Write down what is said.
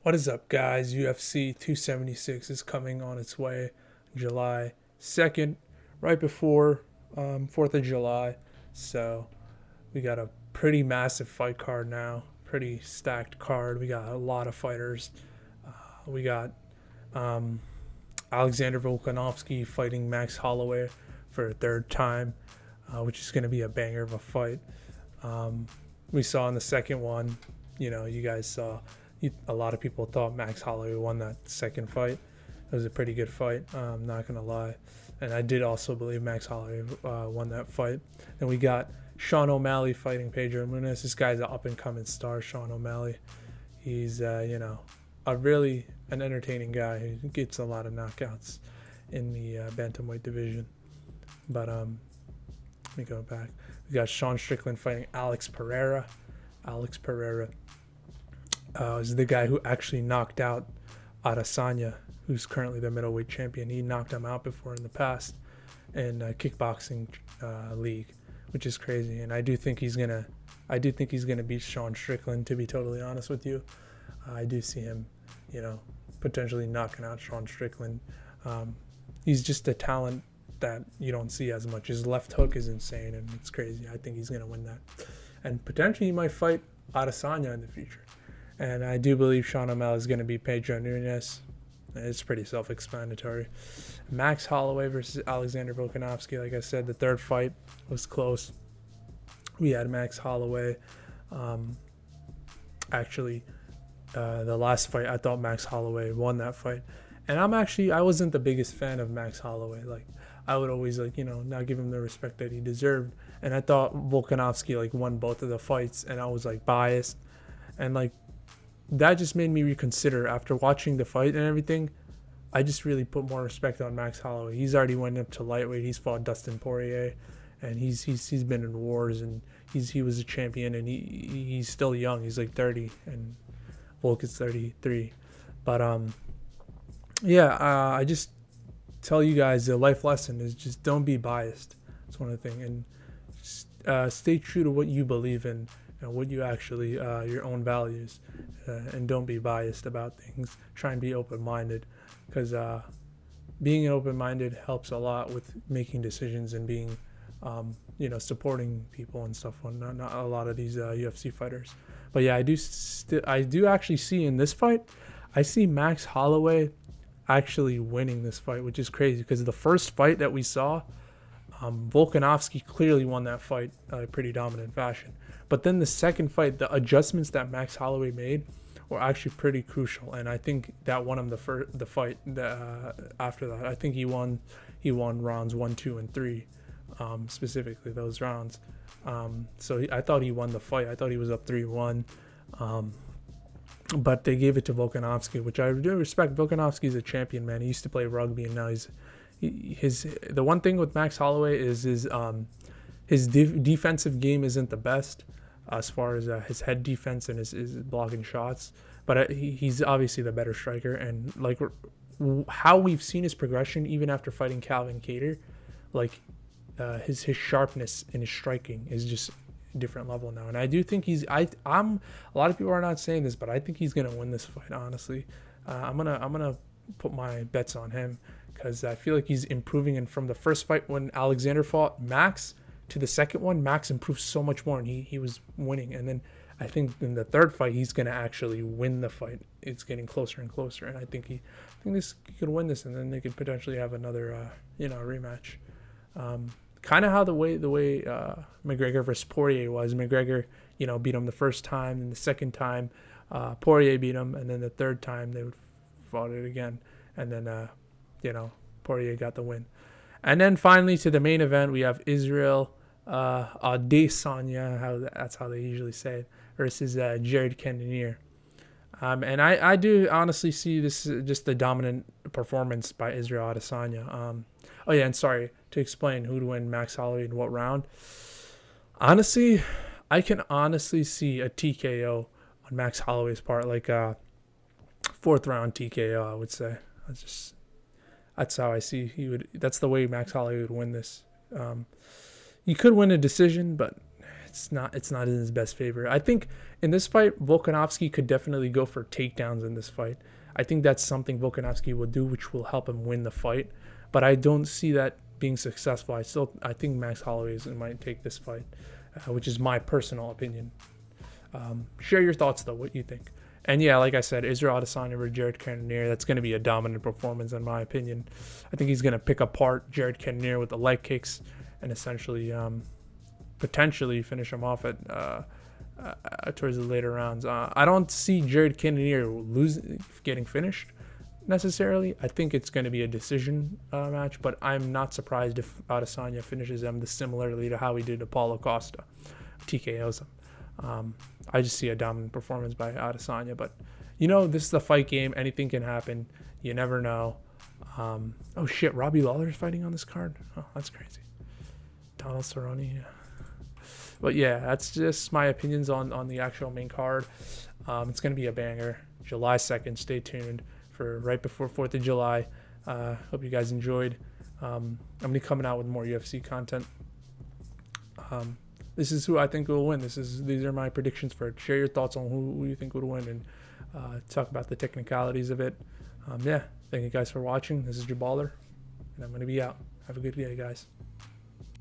What is up, guys? UFC 276 is coming on its way July 2nd, right before 4th of July. So we got a pretty massive fight card now, pretty stacked card. We got a lot of fighters. We got um, Alexander Volkonosvki fighting Max Holloway for a third time, which is going to be a banger of a fight. Um, we saw in the second one, you guys saw a lot of people thought Max Holloway won that second fight. It was a pretty good fight, I'm not going to lie. And I did also believe Max Holloway won that fight. And we got Sean O'Malley fighting Pedro Munez. This guy's an up-and-coming star, Sean O'Malley. He's, a really an entertaining guy who gets a lot of knockouts in the bantamweight division. But let me go back. We got SEAN Strickland fighting Alex Peireira. Alex Peireira is the guy who actually knocked out Adesanya, who's currently the middleweight champion. He knocked him out before in the past in a kickboxing league, which is crazy. And I do think he's gonna beat SEAN Strickland. To be totally honest with you, I do see him, potentially knocking out SEAN Strickland. He's just a talent that you don't see as much. His left hook is insane, and it's crazy. I think he's gonna win that, and potentially he might fight Adesanya in the future. And I do believe Sean O'Malley is going to beat Pedro Munez. It's pretty self-explanatory. Max Holloway versus Alexander Volkanovski. Like I said, the third fight was close. We had Max Holloway. The last fight, I thought Max Holloway won that fight. And I wasn't the biggest fan of Max Holloway. Like, I would always, not give him the respect that he deserved. And I thought Volkanovski, won both of the fights. And I was, biased. And, that just made me reconsider after watching the fight and everything. I just really put more respect on Max Holloway. He's already went up to lightweight. He's fought Dustin Poirier, and he's been in wars, and he was a champion, and he's still young. He's 30, and Volk is 33. But I just tell you guys the life lesson is just don't be biased. That's one of the things, and just, stay true to what you believe in. What you actually, your own values, and don't be biased about things. Try and be open-minded, because being open-minded helps a lot with making decisions and being, supporting people and stuff. Not a lot of these UFC fighters, but yeah, I do actually see in this fight, I see Max Holloway actually winning this fight, which is crazy because the first fight that we saw, Volkanovski clearly won that fight pretty dominant fashion. But then the second fight, the adjustments that Max Holloway made were actually pretty crucial, and I think that won him the fight. After that, I think he won rounds 1, 2, and 3, specifically those rounds. I thought he won the fight. I thought he was up 3-1, but they gave it to Volkanovski, which I do respect. Volkanovski's a champion, man. He used to play rugby, and now the one thing with Max Holloway is his defensive game isn't the best as far as his head defense and his blocking shots, but he's obviously the better striker. And how we've seen his progression even after fighting Calvin Kattar, his sharpness in his striking is just a different level now. And I do think I'm a lot of people are not saying this, but I think he's gonna win this fight. Honestly, I'm gonna put my bets on him, because I feel like he's improving. And from the first fight when Alexander fought Max to the second one, Max improved so much more, and he was winning. And then I think in the third fight, he's going to actually win the fight. It's getting closer and closer, and I think he could win this, and then they could potentially have another rematch. Kind of how the way McGregor versus Poirier was. McGregor beat him the first time, and the second time Poirier beat him, and then the third time they would fought it again, and then Poirier got the win. And then finally, to the main event, we have Israel Adesanya, that's how they usually say it, versus Jared Cannonier. And I do honestly see this just a dominant performance by Israel Adesanya. And sorry, to explain who to win, Max Holloway in what round. Honestly, I can honestly see a TKO on Max Holloway's part, fourth round TKO, I would say. That's how I see he would. That's the way Max Holloway would win this. He could win a decision, but it's not in his best favor. I think in this fight, Volkonovski could definitely go for takedowns in this fight. I think that's something Volkonovski will do, which will help him win the fight. But I don't see that being successful. I think Max Holloway might take this fight, which is my personal opinion. Share your thoughts though, what you think. And yeah, like I said, Israel Adesanya over Jared Cannonier, that's going to be a dominant performance in my opinion. I think he's going to pick apart Jared Cannonier with the leg kicks and essentially potentially finish him off at towards the later rounds. I don't see Jared Cannonier getting finished necessarily. I think it's going to be a decision match, but I'm not surprised if Adesanya finishes him similarly to how he did Apollo Costa, TKOs him. I just see a dominant performance by Adesanya, but this is the fight game. Anything can happen. You never know. Oh shit, Robbie Lawler's fighting on this card. Oh, that's crazy. Donald Cerrone. Yeah. But yeah, that's just my opinions on the actual main card. It's gonna be a banger. July 2nd. Stay tuned for right before 4th of July. Hope you guys enjoyed. I'm gonna be coming out with more UFC content. This is who I think will win. These are my predictions for it. Share your thoughts on who you think would win and talk about the technicalities of it. Yeah, thank you guys for watching. This is Jaballer, and I'm going to be out. Have a good day, guys.